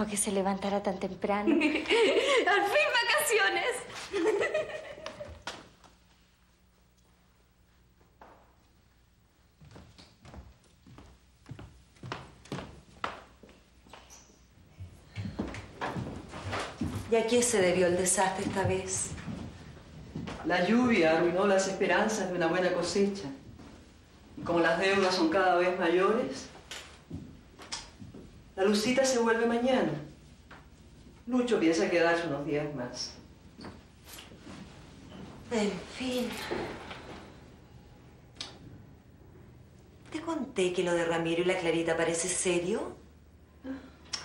¿O que se levantara tan temprano? ¡Al fin vacaciones! ¿Y a qué se debió el desastre esta vez? La lluvia arruinó las esperanzas de una buena cosecha. Y como las deudas son cada vez mayores, la Lucita se vuelve mañana. Lucho piensa quedarse unos días más. En fin. ¿Te conté que lo de Ramiro y la Clarita parece serio?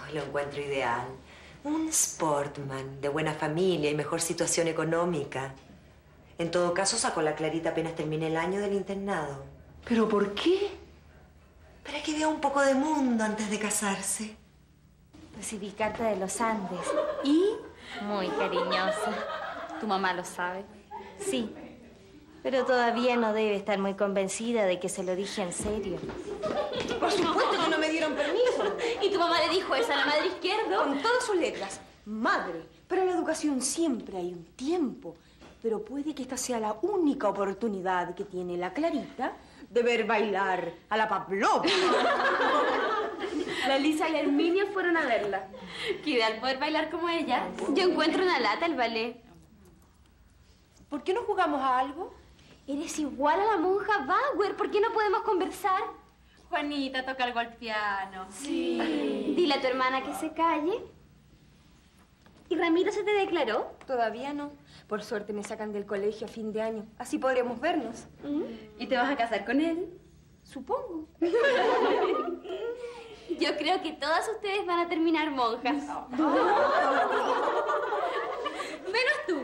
Ay, lo encuentro ideal. Un sportman de buena familia y mejor situación económica. En todo caso, sacó a la Clarita apenas termine el año del internado. ¿Pero por qué? Para que vea un poco de mundo antes de casarse. Recibí carta de los Andes. ¿Y? Muy cariñosa. ¿Tu mamá lo sabe? Sí, pero todavía no debe estar muy convencida de que se lo dije en serio. Por supuesto que no me dieron permiso. ¿Y tu mamá le dijo eso a la madre izquierda? Con todas sus letras. Madre, para la educación siempre hay un tiempo. Pero puede que esta sea la única oportunidad que tiene la Clarita de ver bailar a la Pavlova. La Lisa y la Herminia fueron a verla. Qué ideal poder bailar como ella. Yo encuentro una lata el ballet. ¿Por qué no jugamos a algo? Eres igual a la monja Bauer. ¿Por qué no podemos conversar? Juanita, toca algo al piano. Sí. Dile a tu hermana que se calle. ¿Y Ramiro se te declaró? Todavía no. Por suerte me sacan del colegio a fin de año. Así podremos vernos. ¿Y te vas a casar con él? Supongo. Yo creo que todas ustedes van a terminar monjas. Menos tú.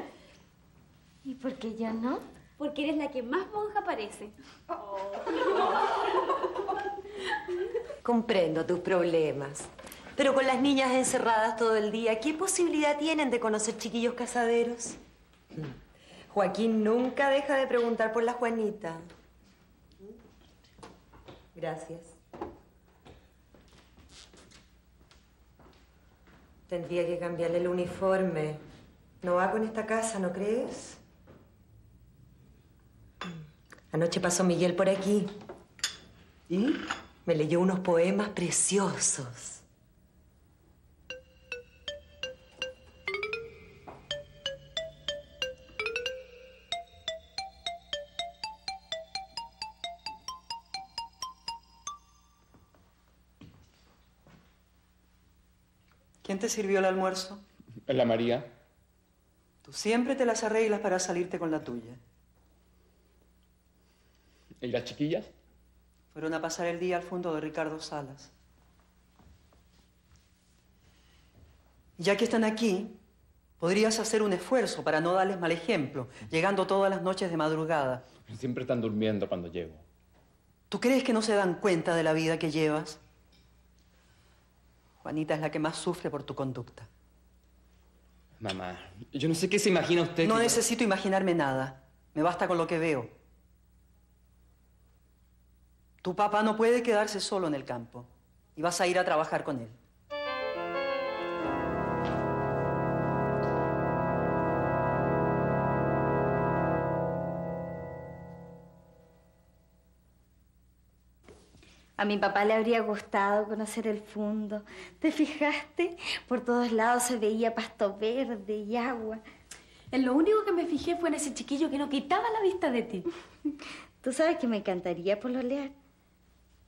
¿Y por qué yo no? Porque eres la que más monja parece. Comprendo tus problemas. Pero con las niñas encerradas todo el día, ¿qué posibilidad tienen de conocer chiquillos casaderos? Joaquín nunca deja de preguntar por la Juanita. Gracias. Tendría que cambiarle el uniforme. No va con esta casa, ¿no crees? Anoche pasó Miguel por aquí. ¿Y? Me leyó unos poemas preciosos. ¿Quién te sirvió el almuerzo? La María. Tú siempre te las arreglas para salirte con la tuya. ¿Y las chiquillas? Fueron a pasar el día al fondo de Ricardo Salas. Y ya que están aquí, podrías hacer un esfuerzo para no darles mal ejemplo, llegando todas las noches de madrugada. Siempre están durmiendo cuando llego. ¿Tú crees que no se dan cuenta de la vida que llevas? Juanita es la que más sufre por tu conducta. Mamá, yo no sé qué se imagina usted. No necesito imaginarme nada. Me basta con lo que veo. Tu papá no puede quedarse solo en el campo. Y vas a ir a trabajar con él. A mi papá le habría gustado conocer el fondo. ¿Te fijaste? Por todos lados se veía pasto verde y agua. En lo único que me fijé fue en ese chiquillo que no quitaba la vista de ti. Tú sabes que me encantaría pololear,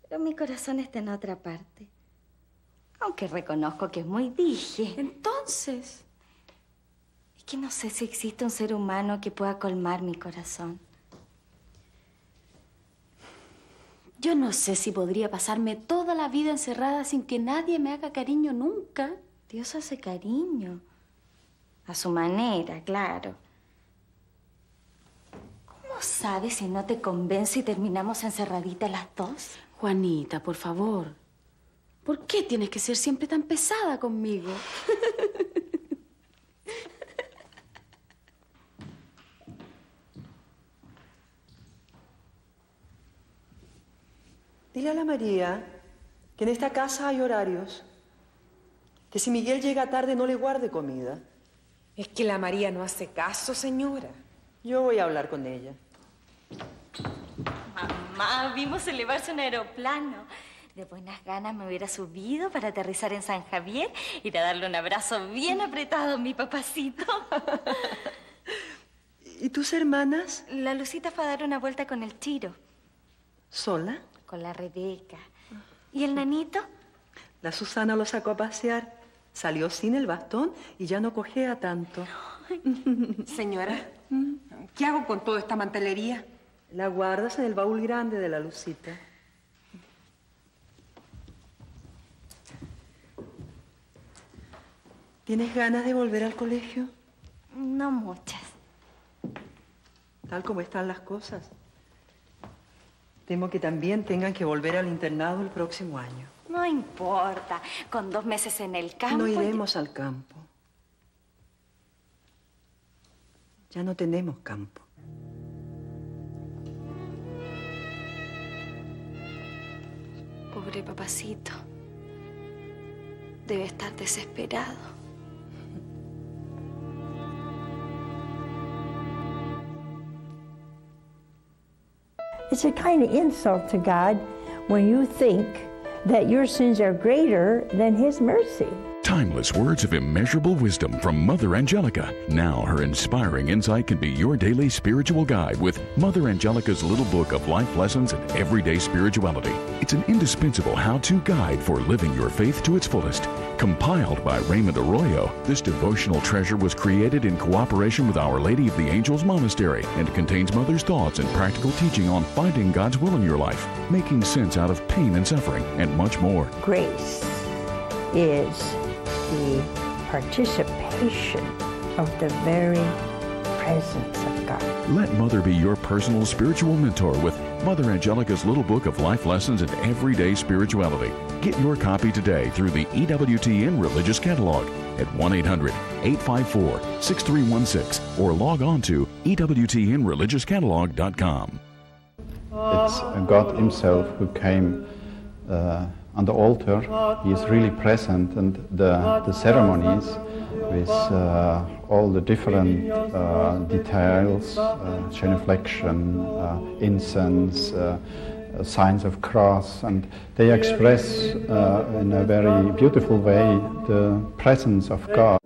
pero mi corazón está en otra parte. Aunque reconozco que es muy dije. Entonces, Es que no sé si existe un ser humano que pueda colmar mi corazón. yo no sé si podría pasarme toda la vida encerrada sin que nadie me haga cariño nunca. Dios hace cariño. A su manera, claro. ¿Cómo sabes si no te convence y terminamos encerraditas las dos? Juanita, por favor. ¿Por qué tienes que ser siempre tan pesada conmigo? Dile a la María que en esta casa hay horarios. Que Que si Miguel llega tarde no le guarde comida. Es que la María no hace caso, señora. Yo voy a hablar con ella. Mamá, vimos elevarse un aeroplano. De buenas ganas me hubiera subido para aterrizar en San Javier y ir a darle un abrazo bien apretado a mi papacito. ¿Y tus hermanas? La Lucita fue a dar una vuelta con el Chiro. ¿Sola? Con la Rebeca. ¿Y el nanito? La Susana lo sacó a pasear. Salió sin el bastón y ya no cojea tanto. Señora, ¿qué hago con toda esta mantelería? La guardas en el baúl grande de la Lucita. ¿Tienes ganas de volver al colegio? No muchas. Tal como están las cosas. Temo que también tengan que volver al internado el próximo año. No importa. Con 2 meses en el campo... No iremos al campo. Ya no tenemos campo. Pobre papacito. Debe estar desesperado. It's a kind of insult to God when you think that your sins are greater than His mercy. Timeless words of immeasurable wisdom from Mother Angelica. Now her inspiring insight can be your daily spiritual guide with Mother Angelica's little book of life lessons and everyday spirituality. It's an indispensable how-to guide for living your faith to its fullest. Compiled by Raymond Arroyo, this devotional treasure was created in cooperation with Our Lady of the Angels Monastery and contains Mother's thoughts and practical teaching on finding God's will in your life, making sense out of pain and suffering, and much more. Grace is the participation of the very presence of God. Let Mother be your personal spiritual mentor with Mother Angelica's little book of life lessons and everyday spirituality. Get your copy today through the EWTN Religious Catalog at 1-800-854-6316 or log on to EWTNReligiousCatalog.com. It's God Himself who came on the altar. He is really present, and the ceremonies with all the different details, genuflection, incense, signs of cross, and they express in a very beautiful way the presence of God.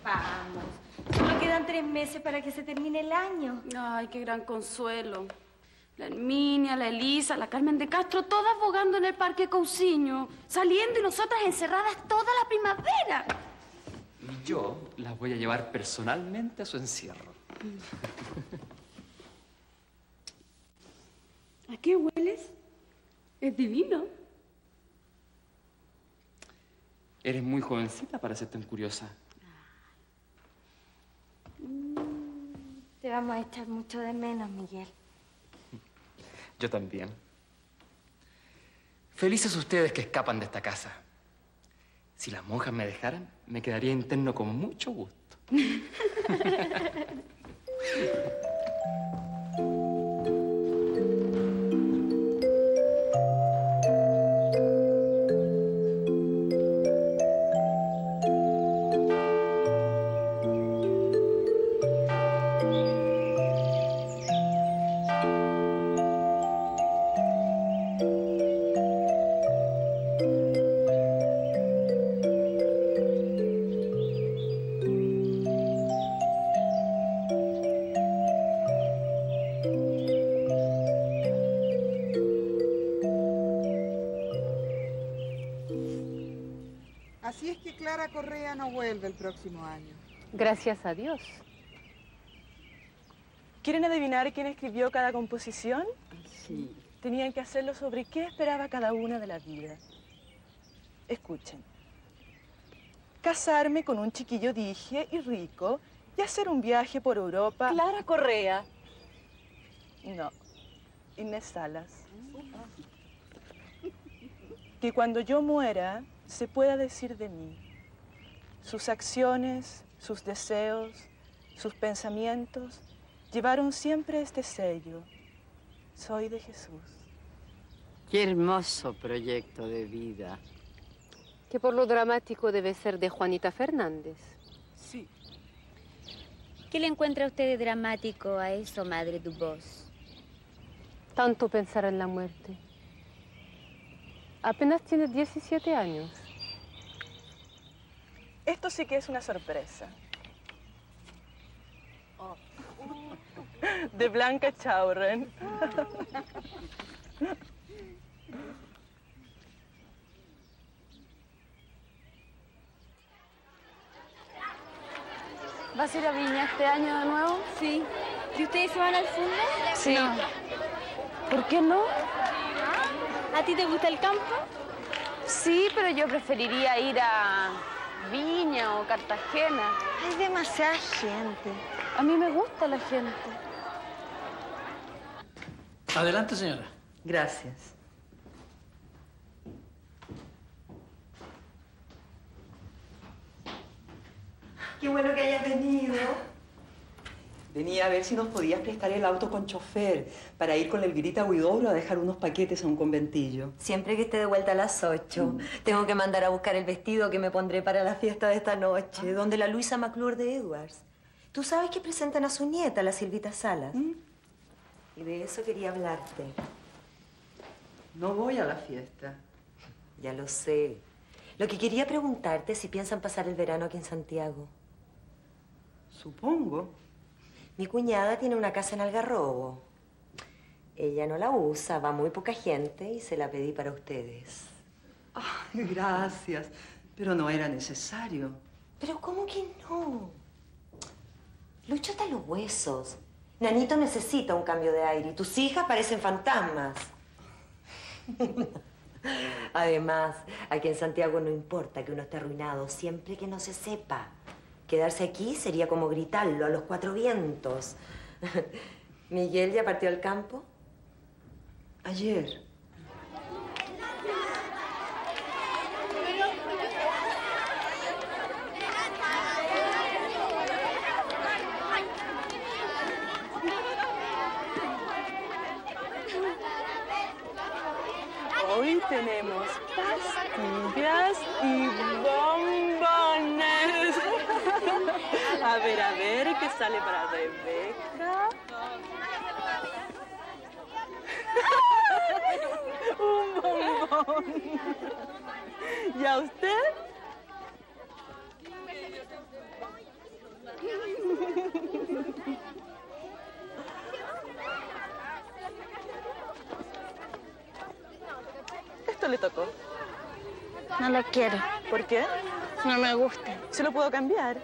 Vamos. Solo quedan 3 meses para que se termine el año. Ay, qué gran consuelo. La Herminia, la Elisa, la Carmen de Castro, todas bogando en el Parque Cousiño, saliendo y nosotras encerradas toda la primavera. Y yo las voy a llevar personalmente a su encierro. ¿A qué hueles? Es divino. Eres muy jovencita para ser tan curiosa. Te vamos a echar mucho de menos, Miguel. Yo también. Felices ustedes que escapan de esta casa. Si las monjas me dejaran, me quedaría interno con mucho gusto. Así es que Clara Correa no vuelve el próximo año. Gracias a Dios. ¿Quieren adivinar quién escribió cada composición? Sí. Tenían que hacerlo sobre qué esperaba cada una de la vida. Escuchen. Casarme con un chiquillo dije y rico y hacer un viaje por Europa. Clara Correa. No, Inés Salas. Que cuando yo muera se pueda decir de mí, sus acciones, sus deseos, sus pensamientos, llevaron siempre este sello. Soy de Jesús. Qué hermoso proyecto de vida. Que por lo dramático debe ser de Juanita Fernández. Sí. ¿Qué le encuentra usted de dramático a eso, Madre Dubos? Tanto pensar en la muerte. Apenas tiene 17 años. Esto sí que es una sorpresa. De Blanca Chauren. ¿Vas a ir a Viña este año de nuevo? Sí. ¿Y ustedes se van al fondo? Sí. No. ¿Por qué no? ¿A ti te gusta el campo? Sí, pero yo preferiría ir a Viña o Cartagena. Hay demasiada gente. A mí me gusta la gente. Adelante, señora. Gracias. Qué bueno que hayas venido. Venía a ver si nos podías prestar el auto con chofer para ir con el Grita Huidobro a dejar unos paquetes a un conventillo. Siempre que esté de vuelta a las 8, tengo que mandar a buscar el vestido que me pondré para la fiesta de esta noche, donde la Luisa McClure de Edwards. Tú sabes que presentan a su nieta, la Silvita Salas. Y de eso quería hablarte. No voy a la fiesta. Ya lo sé. Lo que quería preguntarte es si piensan pasar el verano aquí en Santiago. Supongo. Mi cuñada tiene una casa en Algarrobo. Ella no la usa, va muy poca gente y se la pedí para ustedes. Ay, gracias. Pero no era necesario. ¿Pero cómo que no? Lucho está a los huesos. Nanito necesita un cambio de aire y tus hijas parecen fantasmas. Además, aquí en Santiago no importa que uno esté arruinado, siempre que no se sepa. Quedarse aquí sería como gritarlo a los 4 vientos. ¿Miguel ya partió al campo? Ayer. Hoy tenemos pastillas y bombones. A ver, ¿qué sale para Rebeca? Un bombón. ¿Y a usted? Esto le tocó. No lo quiero. ¿Por qué? No me gusta. ¿Se lo puedo cambiar?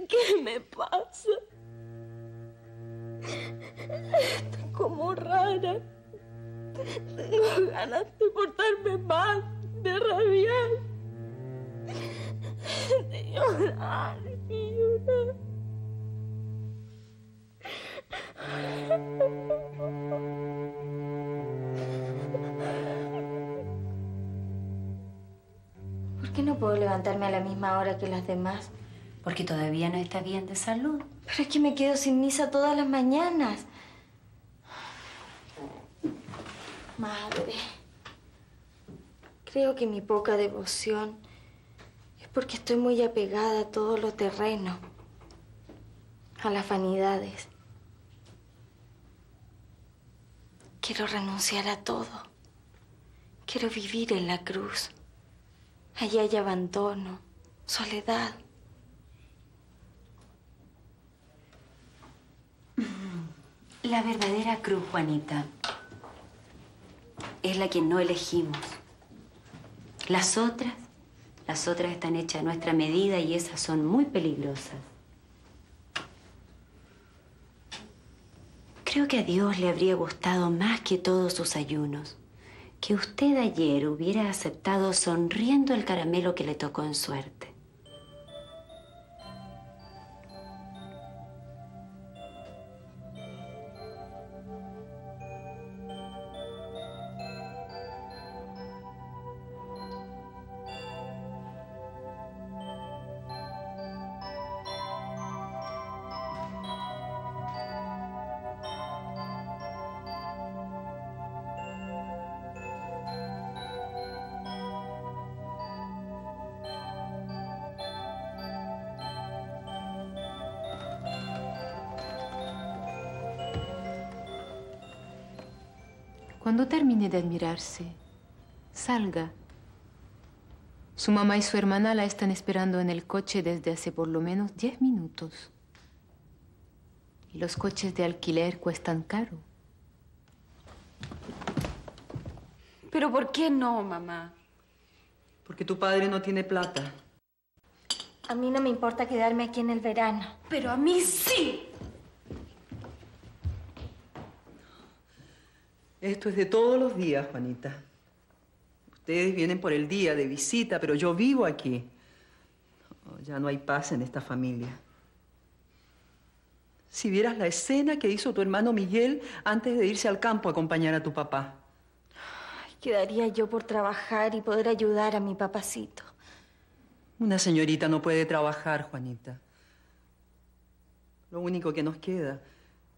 ¿Qué me pasa? Estoy como rara. Tengo ganas de portarme mal, de rabiar, de llorar y llorar. ¿Por qué no puedo levantarme a la misma hora que las demás? Porque todavía no está bien de salud. Pero es que me quedo sin misa todas las mañanas. Madre, creo que mi poca devoción es porque estoy muy apegada a todo lo terreno, a las vanidades. Quiero renunciar a todo. Quiero vivir en la cruz. Allí hay abandono, soledad. La verdadera cruz, Juanita, es la que no elegimos. Las otras están hechas a nuestra medida y esas son muy peligrosas. Creo que a Dios le habría gustado más que todos sus ayunos que usted ayer hubiera aceptado sonriendo el caramelo que le tocó en suerte. Cuando termine de admirarse, salga. Su mamá y su hermana la están esperando en el coche desde hace por lo menos 10 minutos. Y los coches de alquiler cuestan caro. ¿Pero por qué no, mamá? Porque tu padre no tiene plata. A mí no me importa quedarme aquí en el verano. Pero a mí sí. Esto es de todos los días, Juanita. Ustedes vienen por el día de visita, pero yo vivo aquí. Ya no hay paz en esta familia. Si vieras la escena que hizo tu hermano Miguel antes de irse al campo a acompañar a tu papá. ¿Qué daría yo por trabajar y poder ayudar a mi papacito? Una señorita no puede trabajar, Juanita. Lo único que nos queda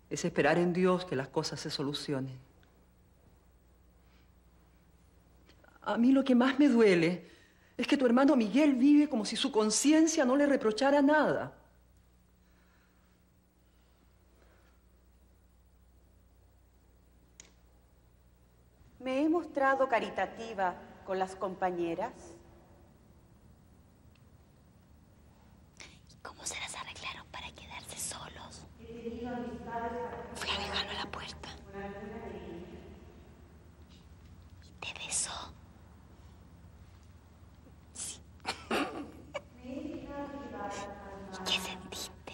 es esperar en Dios que las cosas se solucionen. A mí lo que más me duele es que tu hermano Miguel vive como si su conciencia no le reprochara nada. ¿Me he mostrado caritativa con las compañeras? ¿Y cómo se las arreglaron para quedarse solos? Fui a dejarlo a la puerta. ¿Y te besó? Sí. ¿Y qué sentiste?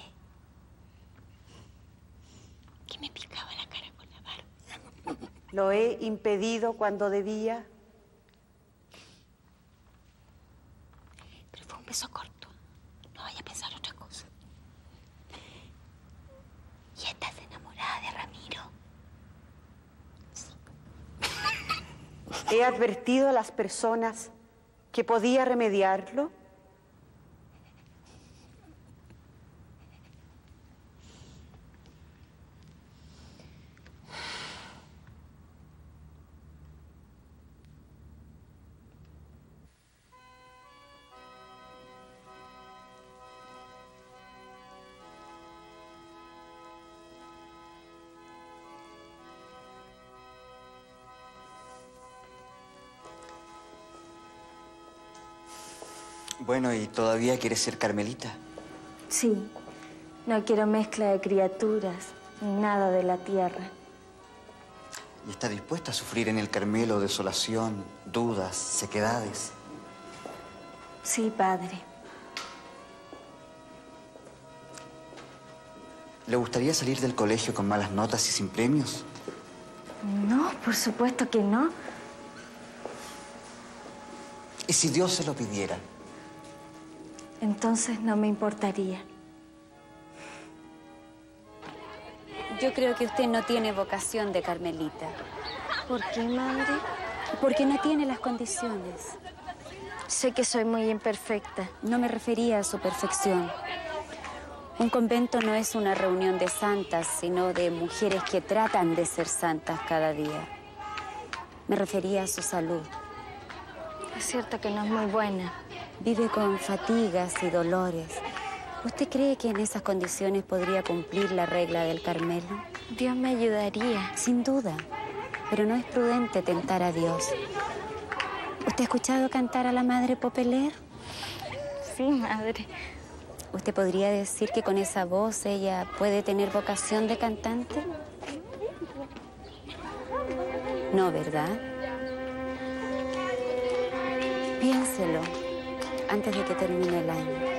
Que me picaba la cara con la barba. ¿Lo he impedido cuando debía? Pero fue un beso corto. No vaya a pensar otra cosa. ¿Y estás enamorada de Ramiro? Sí. ¿He advertido a las personas que podía remediarlo? Bueno, ¿y todavía quieres ser carmelita? Sí. No quiero mezcla de criaturas, ni nada de la tierra. ¿Y está dispuesta a sufrir en el Carmelo desolación, dudas, sequedades? Sí, padre. ¿Le gustaría salir del colegio con malas notas y sin premios? No, por supuesto que no. ¿Y si Dios se lo pidiera? Entonces no me importaría. Yo creo que usted no tiene vocación de carmelita. ¿Por qué, madre? Porque no tiene las condiciones. Sé que soy muy imperfecta. No me refería a su perfección. Un convento no es una reunión de santas, sino de mujeres que tratan de ser santas cada día. Me refería a su salud. Es cierto que no es muy buena. Vive con fatigas y dolores. ¿Usted cree que en esas condiciones podría cumplir la regla del Carmelo? Dios me ayudaría. Sin duda. Pero no es prudente tentar a Dios. ¿Usted ha escuchado cantar a la madre Popeler? Sí, madre. ¿Usted podría decir que con esa voz ella puede tener vocación de cantante? No, ¿verdad? Piénselo antes de que termine el año.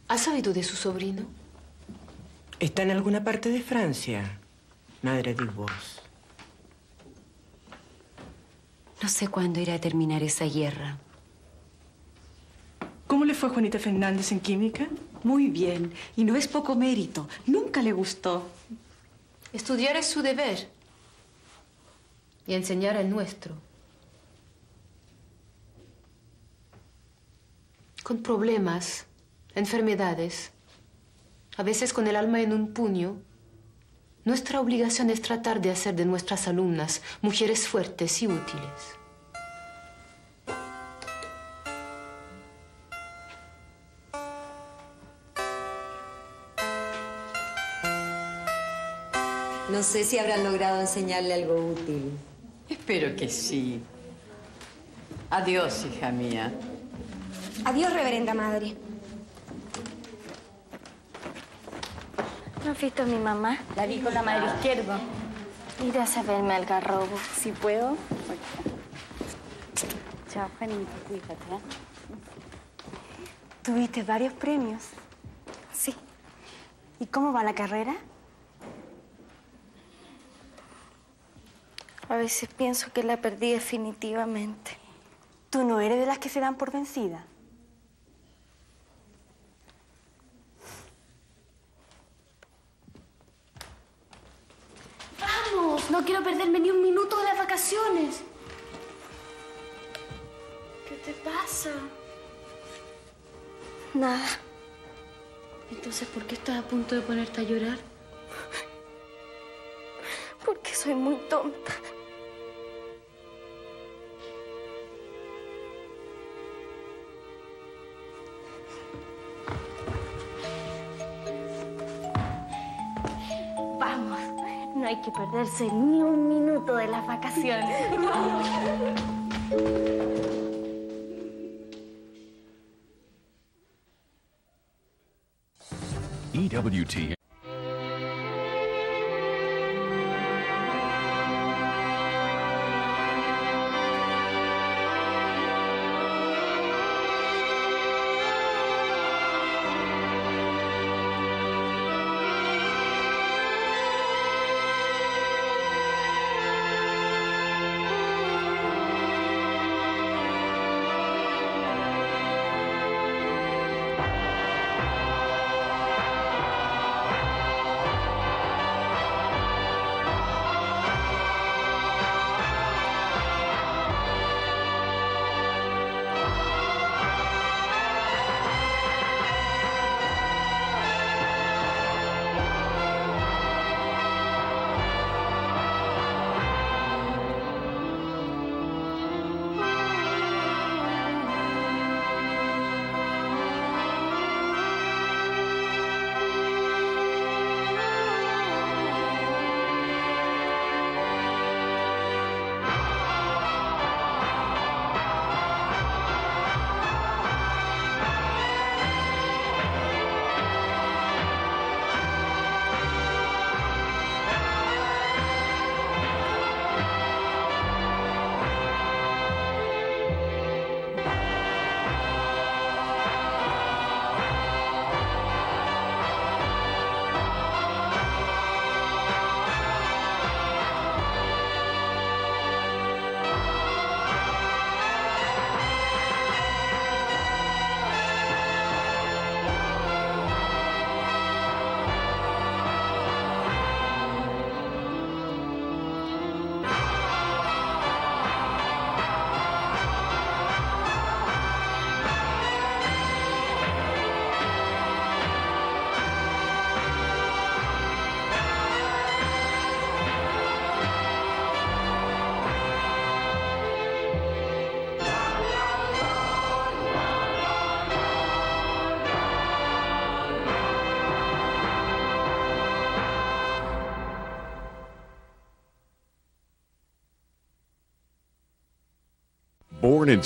¿Has sabido de su sobrino? Está en alguna parte de Francia, madre de vos. No sé cuándo irá a terminar esa guerra. ¿Cómo le fue a Juanita Fernández en química? Muy bien, y no es poco mérito. Nunca le gustó. Estudiar es su deber y enseñar el nuestro. Con problemas, enfermedades, a veces con el alma en un puño, nuestra obligación es tratar de hacer de nuestras alumnas mujeres fuertes y útiles. No sé si habrán logrado enseñarle algo útil. Espero que sí. Adiós, hija mía. Adiós, reverenda madre. ¿No has visto a mi mamá? La vi con la madre izquierda. Irás a verme al garrobo, si puedo. Chao, Juanita, cuídate, ¿eh? Tuviste varios premios. Sí. ¿Y cómo va la carrera? A veces pienso que la perdí definitivamente. ¿Tú no eres de las que se dan por vencida? ¡Vamos! No quiero perderme ni un minuto de las vacaciones. ¿Qué te pasa? Nada. Entonces, ¿por qué estás a punto de ponerte a llorar? Porque soy muy tonta. Vamos, no hay que perderse ni un minuto de las vacaciones. EWT. born in